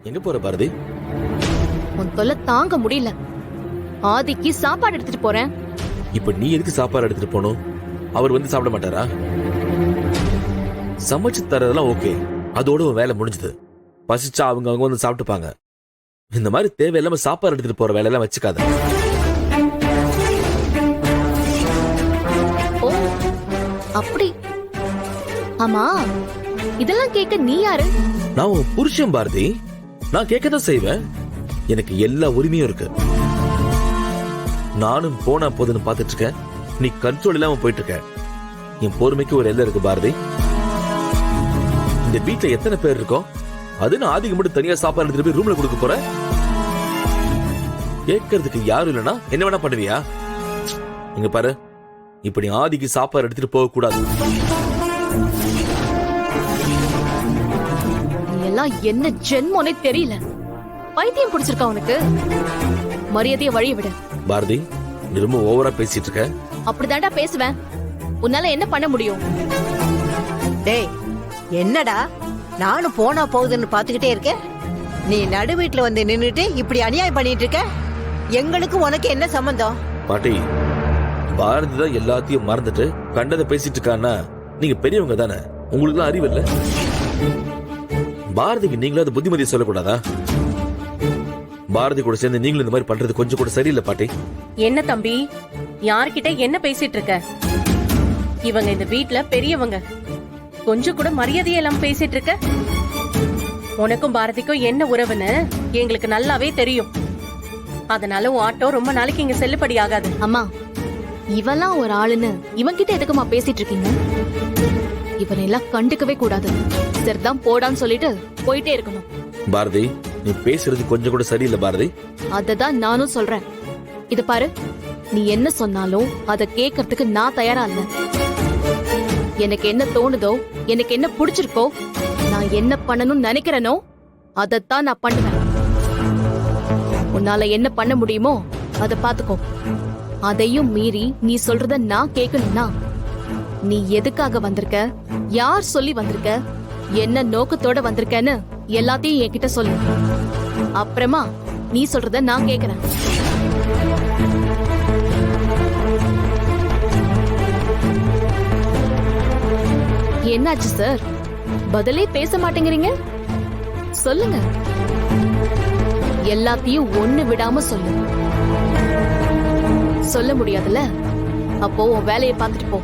எங்க போற பாரதி? உன் தொல்லை தாங்க முடியல. ஆதிக்கு சாப்பாடு எடுத்துட்டு போறேன். இப்ப நீ எதுக்கு சாப்பாடு எடுத்துட்டு போகணும்? அவர் வந்து சாப்பிட மாட்டாரா? சமைச்சு தரதெல்லாம் ஓகே, அதோட உன் வேலை முடிஞ்சது. பசிச்சா அவங்க வந்து சாப்பிட்டுப்பாங்க. இந்த மாதிரி தேவையில்லாம சாப்பாடு எடுத்துட்டு போற வேலையெல்லாம் வச்சுக்காத. ஓ அப்படி. ஆமா, இதெல்லாம் கேட்க நீ யாரு? நான் உன் புருஷன் பாரதி. நான் கேட்கதான் செய்வேன். எனக்கு எல்லா உரிமையும் இருக்கு. நானும் போனா போதுன்னு பாத்துட்டு இருக்கேன். நீ கண்ட்ரோல் இல்லாம போயிட்டு இருக்க. என் பொறுமைக்கு ஒரு எல்லை இருக்கு பாரதி. இந்த வீட்டுல எத்தனை பேர் இருக்கோம்? அது நான் ஆதிக்கு மட்டும் தனியா சாப்பாடு எடுத்துட்டு போய் ரூம்ல கொடுக்க போற? கேட்கறதுக்கு யாரும் இல்லைன்னா என்ன வேணா பண்ணுவியா? இங்க பாரு, இப்படி ஆதிக்கு சாப்பாடு எடுத்துட்டு போக கூடாது. எல்லாம் என்ன ஜென்மோனே தெரியல. பைத்தியம் பிடிச்சிருக்கா உனக்கு? மரியாதைய வழிய விடு. பாரதி, நீ ரொம்ப ஓவரா பேசிட்டு இருக்க. அப்படிதான்டா பேசுவேன். உன்னால என்ன பண்ண முடியும்? டேய், என்னடா நானும் போனா போகுதுன்னு பாத்துக்கிட்டே இருக்கேன். நீ நடு வீட்டுல வந்து நின்னுட்டு இப்படி அநியாயம் பண்ணிட்டு இருக்க. எங்களுக்கு உனக்கு என்ன சம்பந்தம்? பாட்டி, பாரதி தான் எல்லாத்தையும் மறந்துட்டு கண்டதை பேசிட்டு இருக்கான்னா நீங்க பெரியவங்க தானே, உங்களுக்கு எல்லாம் அறிவு இல்ல? பாரதிக்கு நீங்களாவது புத்திமதியை சொல்லக்கூடாதா? பாரதி கூட சேர்ந்து நீங்களும் இந்த மாதிரி பண்றது கொஞ்சம் கூட சரியில்லை பாட்டி. என்ன தம்பி, யார்கிட்ட என்ன பேசிட்டு இருக்க? இவங்க இந்த வீட்ல பெரியவங்க. கொஞ்சம் கூட மரியாதையே எல்லாம் பேசிட்டு இருக்க. உனக்கும் பாரதிக்கும் என்ன உறவுன்னு எங்களுக்கு நல்லாவே தெரியும். அதனால உன் ஆட்டோ ரொம்ப நாளைக்கு இங்க செல்லுபடி ஆகாது. அம்மா, இவெல்லாம் ஒரு ஆளுன்னு இவன் கிட்ட எதுக்குமா பேசிட்டு இருக்கீங்க? இவனை எல்லாம் கண்டுக்கவே கூடாது. சரிதான், போடான்னு சொல்லிட்டு போயிட்டே இருக்கணும். பாரதி, நீ பேசுறது கொஞ்சம் கூட சரியில்லை பாரதி. அததான் நானும் சொல்றேன். இது பாரு, நீ என்ன சொன்னாலும் அத கேட்கறதுக்கு நான் தயாரா இல்ல. எனக்கு என்ன தோணுதோ, எனக்கு என்ன பிடிச்சிருக்கோ, நான் என்ன பண்ணணும்னு நினைக்கிறேனோ அதத்தான் நான் பண்ணுவேன். உன்னால என்ன பண்ண முடியுமோ அத பாத்துக்கோ. அதையும் மீறி நீ சொல்றத நான் கேட்கணும்னா, நீ எதுக்காக வந்திருக்க, யார் சொல்லி வந்திருக்க, என்ன நோக்கத்தோட வந்திருக்கன்னு எல்லாத்தையும் என்கிட்ட சொல்லு. அப்புறமா நீ சொல்றத நான் கேக்குறேன். என்னாச்சு சார், பதிலே பேச மாட்டேங்கிறீங்க? சொல்லுங்க, எல்லாத்தையும் ஒண்ணு விடாம சொல்லு. சொல்ல முடியாதுல்ல? அப்போ உன் வேலையை பார்த்துட்டு போ.